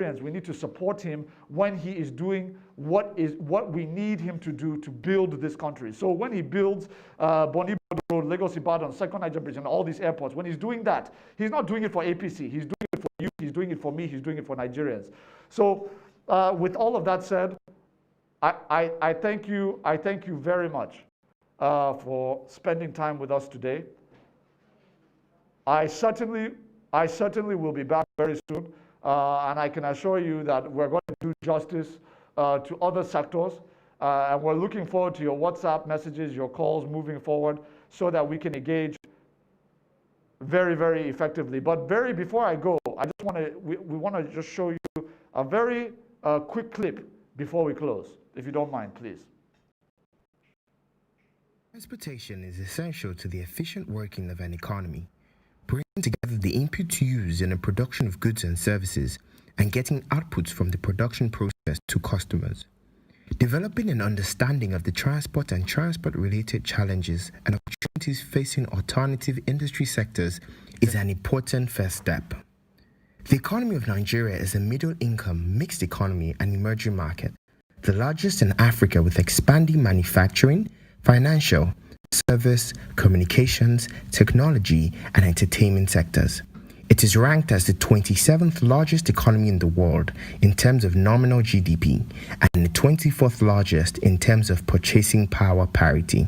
Nigerians, we need to support him when he is doing what we need him to do to build this country. So when he builds Boni Road, Lagos Ibadan, Second Niger Bridge, and all these airports, when he's doing that, he's not doing it for APC. He's doing it for you. He's doing it for me. He's doing it for Nigerians. So with all of that said, I thank you. I thank you very much for spending time with us today. I certainly will be back very soon, and I can assure you that we're going to do justice to other sectors, and we're looking forward to your WhatsApp messages, your calls moving forward, so that we can engage very, very effectively. But before I go, I just want to we want to just show you a very quick clip before we close, if you don't mind, please. Transportation is essential to the efficient working of an economy, bringing together the inputs used in the production of goods and services and getting outputs from the production process to customers. Developing an understanding of the transport and transport-related challenges and opportunities facing alternative industry sectors is an important first step. The economy of Nigeria is a middle-income, mixed economy and emerging market, the largest in Africa with expanding manufacturing, financial, service, communications, technology, and entertainment sectors. It is ranked as the 27th largest economy in the world in terms of nominal GDP and the 24th largest in terms of purchasing power parity.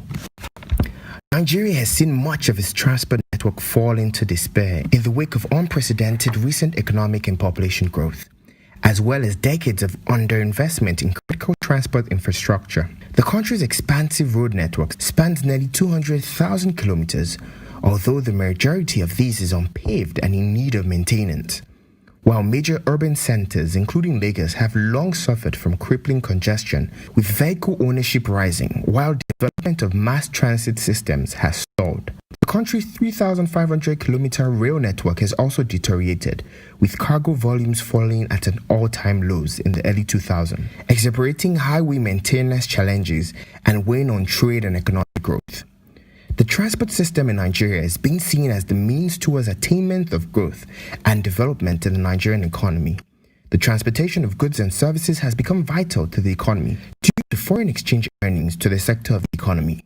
Nigeria has seen much of its transport network fall into despair in the wake of unprecedented recent economic and population growth, as well as decades of underinvestment in critical transport infrastructure. The country's expansive road network spans nearly 200,000 kilometers, although the majority of these is unpaved and in need of maintenance. While major urban centers, including Lagos, have long suffered from crippling congestion, with vehicle ownership rising, while development of mass transit systems has stalled. The country's 3,500-kilometer rail network has also deteriorated, with cargo volumes falling at an all-time lows in the early 2000s, exacerbating highway maintenance challenges and weighing on trade and economic growth. The transport system in Nigeria is being seen as the means towards attainment of growth and development in the Nigerian economy. The transportation of goods and services has become vital to the economy due to foreign exchange earnings to the sector of the economy.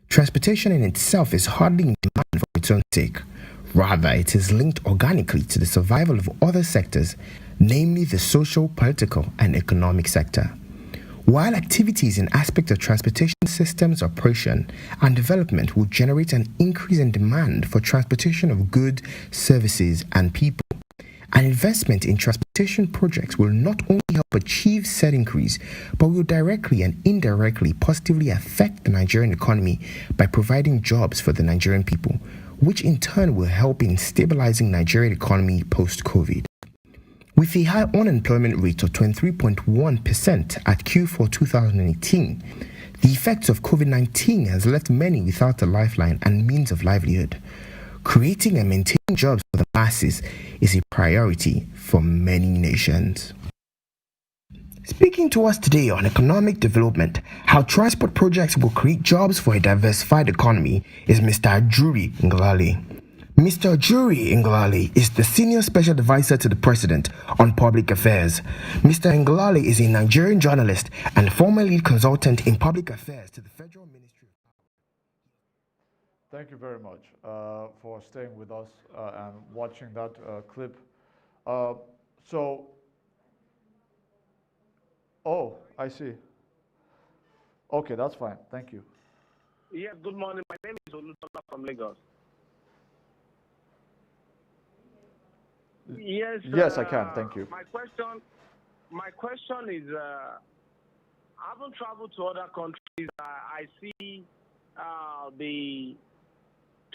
Transportation in itself is hardly in demand for its own sake. Rather, it is linked organically to the survival of other sectors, namely the social, political, and economic sector. While activities in aspects of transportation systems operation and development will generate an increase in demand for transportation of goods, services, and people, an investment in transportation projects will not only help achieve said increase, but will directly and indirectly positively affect the Nigerian economy by providing jobs for the Nigerian people, which in turn will help in stabilizing Nigerian economy post-COVID. With a high unemployment rate of 23.1% at Q4 2018, the effects of COVID-19 has left many without a lifeline and means of livelihood. Creating and maintaining jobs for the masses is a priority for many nations. Speaking to us today on economic development, how transport projects will create jobs for a diversified economy, is Mr. Ajuri Ngelale. Mr. Ajuri Ngelale is the Senior Special Advisor to the President on Public Affairs. Mr. Ngelale is a Nigerian journalist and former lead consultant in public affairs to the Federal Ministry of Power. Thank you very much for staying with us and watching that clip. Oh, I see. Okay, that's fine. Thank you. Yes, good morning. My name is Olutola from Lagos. Yes, I can. Thank you. My question is, I haven't traveled to other countries. I see the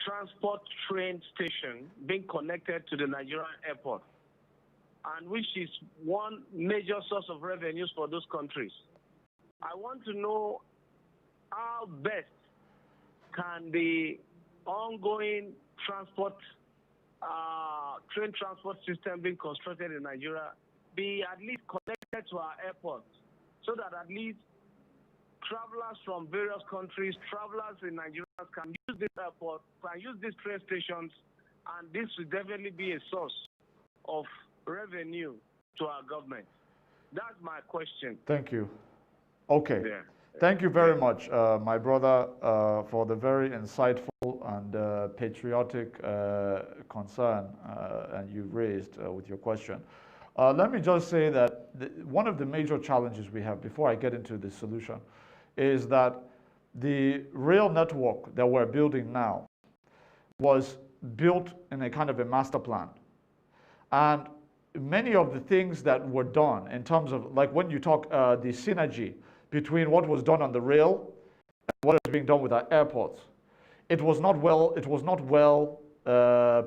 transport train station being connected to the Nigerian airport, and which is one major source of revenues for those countries. I want to know how best can the ongoing train transport system being constructed in Nigeria be at least connected to our airports, so that at least travelers from various countries, travelers in Nigeria can use this airport, can use these train stations, and this will definitely be a source of revenue to our government? That's my question. Thank you. Okay. Yeah. Thank you very much, my brother, for the very insightful and patriotic concern and you've raised with your question. Let me just say that one of the major challenges we have, before I get into the solution, is that the rail network that we're building now was built in a kind of a master plan. And many of the things that were done in terms of, like when you talk the synergy between what was done on the rail and what is being done with our airports, it was not well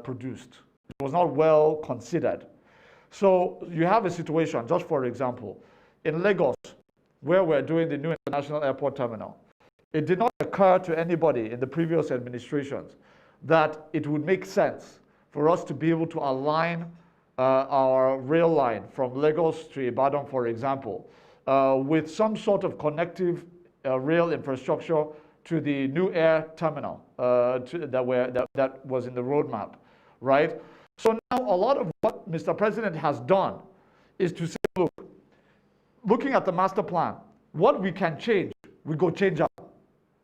produced. It was not well considered. So you have a situation, just for example, in Lagos, where we're doing the new international airport terminal. It did not occur to anybody in the previous administrations that it would make sense for us to be able to align our rail line from Lagos to Ibadan, for example, with some sort of connective rail infrastructure to the new air terminal that was in the roadmap, right? So now a lot of what Mr. President has done is to say, look, looking at the master plan, what we can change, we go change up.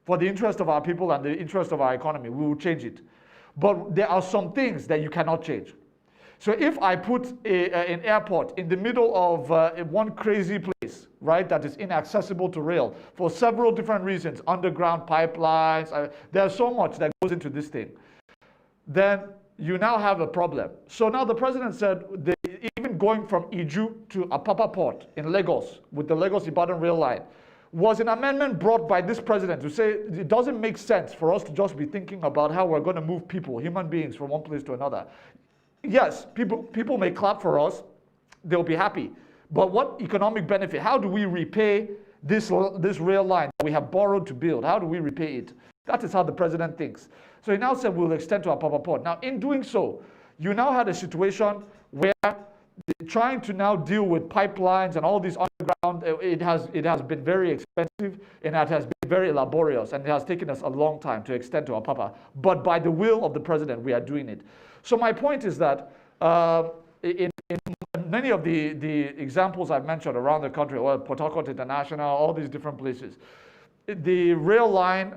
For the interest of our people and the interest of our economy, we will change it. But there are some things that you cannot change. So if I put an airport in the middle of one crazy place, right, that is inaccessible to rail for several different reasons, underground pipelines, there's so much that goes into this thing, then you now have a problem. So now the president said, even going from Iju to Apapa Port in Lagos with the Lagos-Ibadan rail line, was an amendment brought by this president to say it doesn't make sense for us to just be thinking about how we're going to move people, human beings, from one place to another. Yes, people may clap for us, they'll be happy. But what economic benefit? How do we repay this rail line that we have borrowed to build? How do we repay it? That is how the president thinks. So he now said we'll extend to Apapa Port. Now, in doing so, you now had a situation where trying to now deal with pipelines and all these underground, it has been very expensive and it has been very laborious and it has taken us a long time to extend to Apapa. But by the will of the president, we are doing it. So my point is that in many of the examples I've mentioned around the country, well, Port Harcourt International, all these different places, the rail line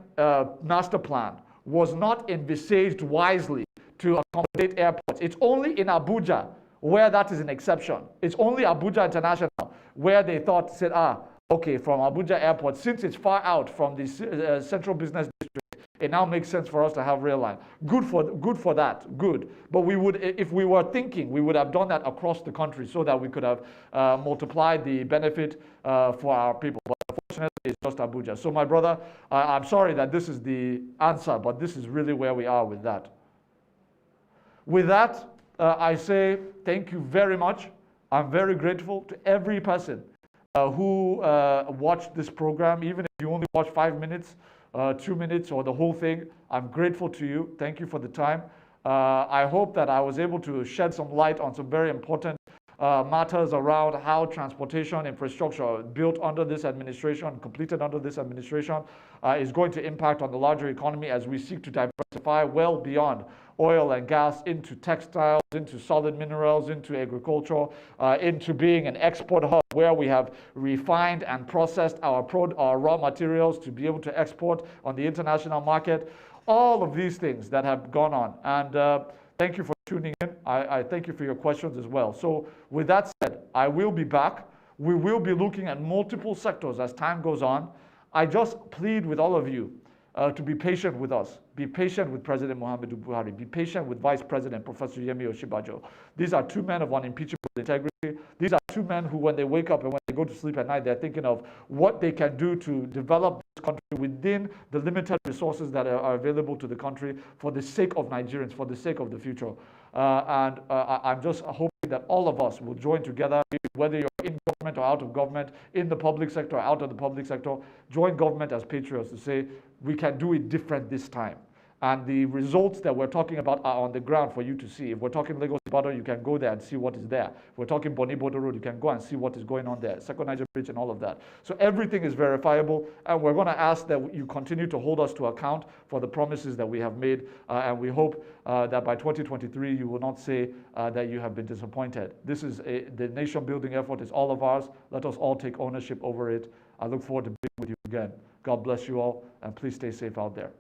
master plan was not envisaged wisely to accommodate airports. It's only in Abuja where that is an exception. It's only Abuja International where they said, okay, from Abuja Airport, since it's far out from the central business district, it now makes sense for us to have rail line. Good for that, good. But we would, if we were thinking, we would have done that across the country so that we could have multiplied the benefit for our people. But unfortunately, it's just Abuja. So my brother, I'm sorry that this is the answer, but this is really where we are with that. With that, I say thank you very much. I'm very grateful to every person who watched this program, even if you only watch 5 minutes, 2 minutes, or the whole thing. I'm grateful to you. Thank you for the time. I hope that I was able to shed some light on some very important matters around how transportation infrastructure built under this administration, completed under this administration, is going to impact on the larger economy as we seek to diversify well beyond oil and gas into textiles, into solid minerals, into agriculture, into being an export hub where we have refined and processed our raw materials to be able to export on the international market. All of these things that have gone on. And thank you for tuning in. I thank you for your questions as well. So with that said, I will be back. We will be looking at multiple sectors as time goes on. I just plead with all of you to be patient with us. Be patient with President Muhammadu Buhari. Be patient with Vice President Professor Yemi Osinbajo. These are two men of unimpeachable integrity. These are two men who, when they wake up and when they go to sleep at night, they're thinking of what they can do to develop this country within the limited resources that are available to the country for the sake of Nigerians, for the sake of the future. I'm just hoping that all of us will join together, whether you're in government or out of government, in the public sector or out of the public sector, join government as patriots to say we can do it different this time. And the results that we're talking about are on the ground for you to see. If we're talking Lagos Ibadan, you can go there and see what is there. If we're talking Bonny Bodo Road, you can go and see what is going on there. Second Niger Bridge and all of that. So everything is verifiable, and we're going to ask that you continue to hold us to account for the promises that we have made, and we hope that by 2023 you will not say that you have been disappointed. This is the nation building effort is all of ours. Let us all take ownership over it. I look forward to being with you again. God bless you all, and please stay safe out there.